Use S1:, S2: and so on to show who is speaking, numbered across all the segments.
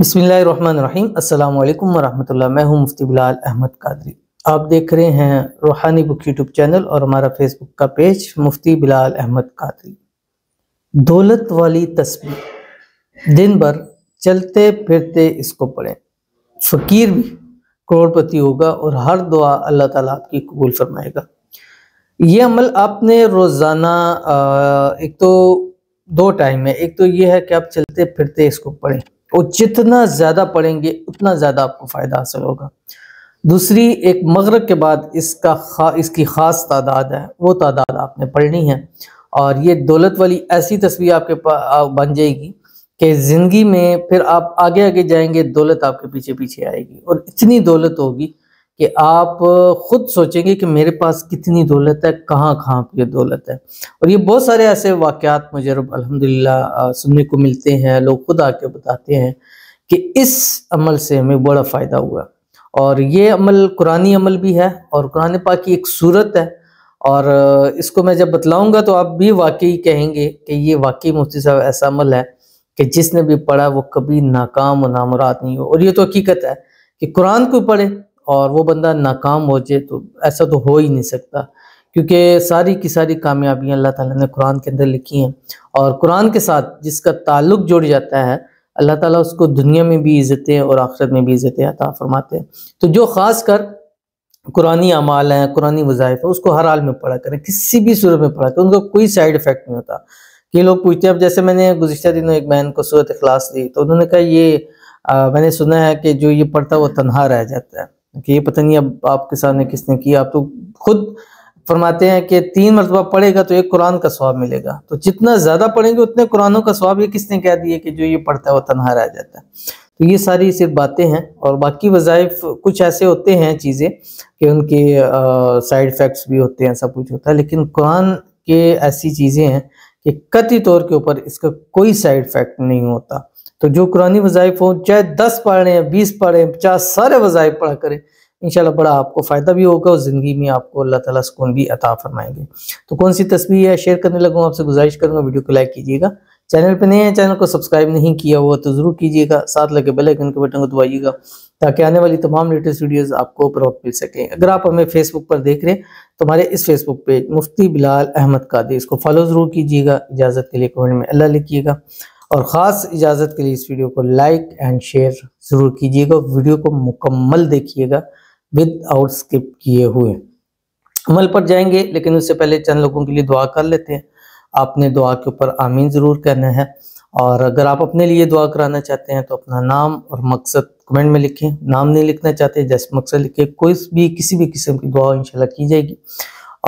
S1: बिस्मिल्लाहिर्रहमानिर्रहीम। अस्सलाम वालेकुम वरहमतुल्लाह। मैं हूं मुफ्ती बिलाल अहमद कादरी। आप देख रहे हैं रूहानी बुक यूट्यूब चैनल और हमारा फेसबुक का पेज मुफ्ती बिलाल अहमद कादरी। दौलत वाली तस्बीह दिन भर चलते फिरते इसको पढ़ें, फ़कीर भी करोड़पति होगा और हर दुआ अल्लाह ताला आपकी कबूल फरमाएगा। ये अमल आपने रोज़ाना एक तो दो टाइम है। एक तो ये है कि आप चलते फिरते इसको पढ़ें और जितना ज़्यादा पढ़ेंगे उतना ज़्यादा आपको फ़ायदा हासिल होगा। दूसरी, एक मगरिब के बाद इसकी ख़ास तादाद है, वो तादाद आपने पढ़नी है और ये दौलत वाली ऐसी तस्वीर आपके बन जाएगी कि ज़िंदगी में फिर आप आगे आगे जाएंगे, दौलत आपके पीछे पीछे आएगी और इतनी दौलत होगी कि आप खुद सोचेंगे कि मेरे पास कितनी दौलत है, कहाँ कहाँ पे ये दौलत है। और ये बहुत सारे ऐसे वाक़यात मुझे अल्हम्दुलिल्लाह सुनने को मिलते हैं। लोग खुद आके बताते हैं कि इस अमल से हमें बड़ा फ़ायदा हुआ। और ये अमल कुरानी अमल भी है और कुरान पाक की एक सूरत है और इसको मैं जब बतलाऊँगा तो आप भी वाकई कहेंगे कि ये वाकई मुफ्ती साहब ऐसा अमल है कि जिसने भी पढ़ा वो कभी नाकाम और नामुराद नहीं हो। और ये तो हकीकत है कि कुरान को पढ़े और वो बंदा नाकाम हो जाए तो ऐसा तो हो ही नहीं सकता, क्योंकि सारी की सारी कामयाबियाँ अल्लाह ताला ने कुरान के अंदर लिखी हैं और कुरान के साथ जिसका ताल्लुक़ जुड़ जाता है अल्लाह ताला उसको दुनिया में भी इज़्ज़तें और आखिरत में भी इज़्ज़तें अता फरमाते हैं। तो जो ख़ास कर कुरानी अमाल हैं, कुरानी वज़ाइफ़ है, उसको हर हाल में पढ़ा करें, किसी भी सूरत में पढ़ा करें, उनका कोई साइड इफ़ेक्ट नहीं होता। कि लोग पूछते हैं, अब जैसे मैंने गुज़िश्ता दिनों एक बहन को सूरत इखलास दी तो उन्होंने कहा ये मैंने सुना है कि जो ये पढ़ता है वो तन्हा रह जाता है, कि ये पता नहीं अब आपके सामने किसने किया। आप तो खुद फरमाते हैं कि 3 मरतबा पढ़ेगा तो एक कुरान का सवाब मिलेगा। तो जितना ज़्यादा पढ़ेंगे उतने कुरानों का सवाब। ये किसने कह दिया कि जो ये पढ़ता है वो तन्हा रह जाता है। तो ये सारी सिर्फ बातें हैं और बाकी वज़ाइफ कुछ ऐसे होते हैं चीज़ें कि उनके साइड इफ़ेक्ट्स भी होते हैं, सब कुछ होता है, लेकिन कुरान के ऐसी चीज़ें हैं कि कतई तौर के ऊपर इसका कोई साइड इफ़ेक्ट नहीं होता। तो जो कुरानी वज़ाइफ हो, चाहे 10 पढ़ रहे हैं, 20 पढ़ रहे हैं, 50 सारे वज़ाइफ पढ़ा करें, इंशाल्लाह बड़ा आपको फ़ायदा भी होगा और ज़िंदगी में आपको अल्लाह ताला सुकून भी अता फरमाएंगे। तो कौन सी तस्वीर है शेयर करने लगूँ, आपसे गुजारिश करूँगा वीडियो को लाइक कीजिएगा। चैनल पे नए हैं, चैनल को सब्सक्राइब नहीं किया हुआ तो ज़रूर कीजिएगा, साथ लगे बेल आइकन के बटन को दबाइएगा ताकि आने वाली तमाम लेटेस्ट वीडियोज़ आपको प्रॉपर मिल सकें। अगर आप हमें फेसबुक पर देख रहे हैं तो हमारे इस फेसबुक पेज मुफ्ती बिलाल अहमद कादरी, इसको फॉलो ज़रूर कीजिएगा। इजाज़त के लिए कमेंट में अल्लाह लिखिएगा और ख़ास इजाज़त के लिए इस वीडियो को लाइक एंड शेयर ज़रूर कीजिएगा। वीडियो को मुकम्मल देखिएगा विदाउट स्किप किए हुए। अमल पर जाएंगे लेकिन उससे पहले चंद लोगों के लिए दुआ कर लेते हैं। आपने दुआ के ऊपर आमीन ज़रूर करना है और अगर आप अपने लिए दुआ कराना चाहते हैं तो अपना नाम और मकसद कमेंट में लिखें। नाम नहीं लिखना चाहते जस्ट मकसद लिखें। कोई भी किसी भी किस्म की दुआ इंशाल्लाह की जाएगी।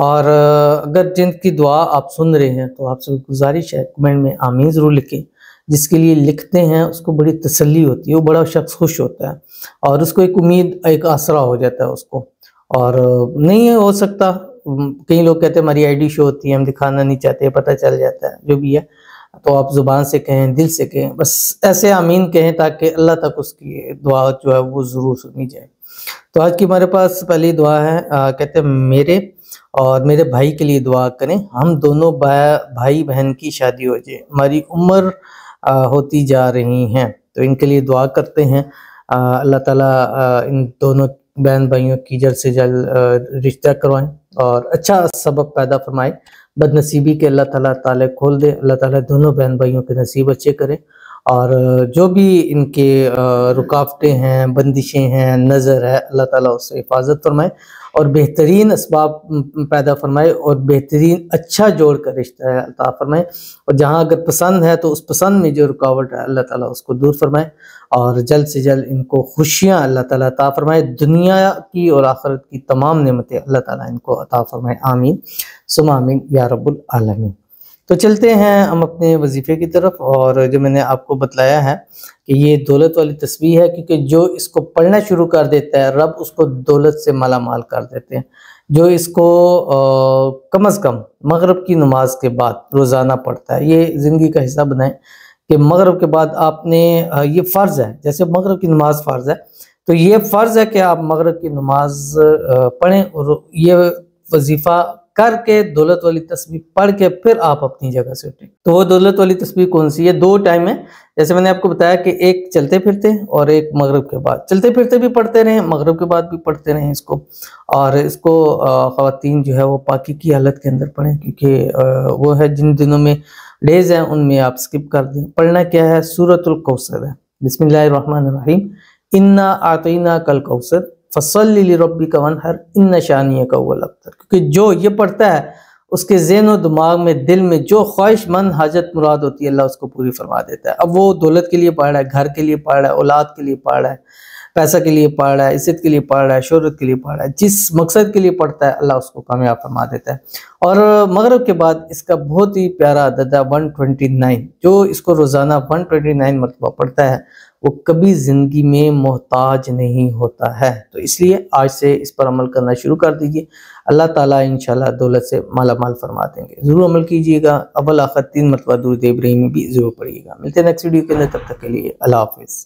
S1: और अगर जिनकी दुआ आप सुन रहे हैं तो आपसे गुजारिश है कमेंट में आमीन ज़रूर लिखें। जिसके लिए लिखते हैं उसको बड़ी तसल्ली होती है, वो बड़ा शख्स खुश होता है और उसको एक उम्मीद, एक आसरा हो जाता है उसको। और नहीं हो सकता, कई लोग कहते हैं हमारी आईडी शो होती है, हम दिखाना नहीं चाहते, पता चल जाता है, जो भी है। तो आप ज़ुबान से कहें, दिल से कहें, बस ऐसे आमीन कहें ताकि अल्लाह तक उसकी दुआ जो है वो ज़रूर सुनी जाए। तो आज की हमारे पास पहली दुआ है, कहते हैं मेरे और मेरे भाई के लिए दुआ करें, हम दोनों भाई बहन की शादी हो जाए, हमारी उम्र होती जा रही हैं, तो इनके लिए दुआ करते हैं। अल्लाह ताला इन दोनों बहन भाइयों की जल्द से जल्द रिश्ता करवाएं और अच्छा सबब पैदा फरमाए। बदनसीबी के अल्लाह ताला ताले खोल दे। अल्लाह ताला दोनों बहन भाइयों के नसीब अच्छे करे और जो भी इनके रुकावटें हैं, बंदिशें हैं, नज़र है, अल्लाह ताला उससे हिफाजत फरमाए और बेहतरीन असबाब पैदा फरमाए और बेहतरीन अच्छा जोड़ कर रिश्ता है अता फरमाए। और जहाँ अगर पसंद है तो उस पसंद में जो रुकावट है अल्लाह ताला उसको दूर फरमाए और जल्द से जल्द इनको खुशियाँ अल्लाह ताला अता फरमाए। दुनिया की और आखिरत की तमाम नेमतें अल्लाह ताला इनको अता फरमाए। आमीन सुम्मा आमीन या रब्बुल आलमीन। तो चलते हैं हम अपने वजीफ़े की तरफ। और जो मैंने आपको बतलाया है कि ये दौलत वाली तस्बीह है, क्योंकि जो इसको पढ़ना शुरू कर देता है रब उसको दौलत से माला माल कर देते हैं। जो इसको कम अज़ कम मगरिब की नमाज के बाद रोज़ाना पढ़ता है, ये ज़िंदगी का हिस्सा बनाएं कि मगरिब के बाद आपने ये फ़र्ज़ है, जैसे मगरिब की नमाज फ़र्ज़ है तो ये फ़र्ज़ है कि आप मगरिब की नमाज पढ़ें और ये वजीफ़ा करके दौलत वाली तस्बीह पढ़ के फिर आप अपनी जगह से उठें। तो वो दौलत वाली तस्बीह कौन सी है? 2 टाइम है, जैसे मैंने आपको बताया कि एक चलते फिरते और एक मगरिब के बाद। चलते फिरते भी पढ़ते रहें, मगरिब के बाद भी पढ़ते रहें इसको। और इसको ख़वातीन जो है वो पाकी की हालत के अंदर पढ़ें, क्योंकि वो है जिन दिनों में डेज हैं उनमें आप स्किप कर दें। पढ़ना क्या है? सूरतुल कौसर है। बिस्मिल्लाहिर्रहमानिर्रहीम। इन्ना आतईना कल कौसर फसल्लि लिरब्बिका वनहर इन्ना शानियका हुवल अब्तर। क्योंकि जो ये पढ़ता है उसके ज़हन और दिमाग में, दिल में जो ख्वाहिशमंद हाजत मुराद होती है अल्लाह उसको पूरी फरमा देता है। अब वो दौलत के लिए पढ़ रहा है, घर के लिए पढ़ रहा है, औलाद के लिए पढ़ रहा है, पैसा के लिए पढ़ रहा है, इज्जत के लिए पढ़ रहा है, शोहरत के लिए पढ़ रहा है, जिस मकसद के लिए पढ़ता है अल्लाह उसको कामयाब फरमा देता है। और मगरिब के बाद इसका बहुत ही प्यारा अदद है 129। जो इसको रोज़ाना 129 मरतबा पढ़ता है वो कभी ज़िंदगी में मोहताज नहीं होता है। तो इसलिए आज से इस पर अमल करना शुरू कर दीजिए, अल्लाह ताला इंशाल्लाह दौलत से माला माल फरमा देंगे। ज़रूर अमल कीजिएगा। अव्वल आखिर 3 मरतबा दुरूद इब्राहिमी भी ज़रूर पढ़िएगा। मिलते हैं नेक्स्ट वीडियो के अंदर, तब तक के लिए अल्लाह हाफ़िज़।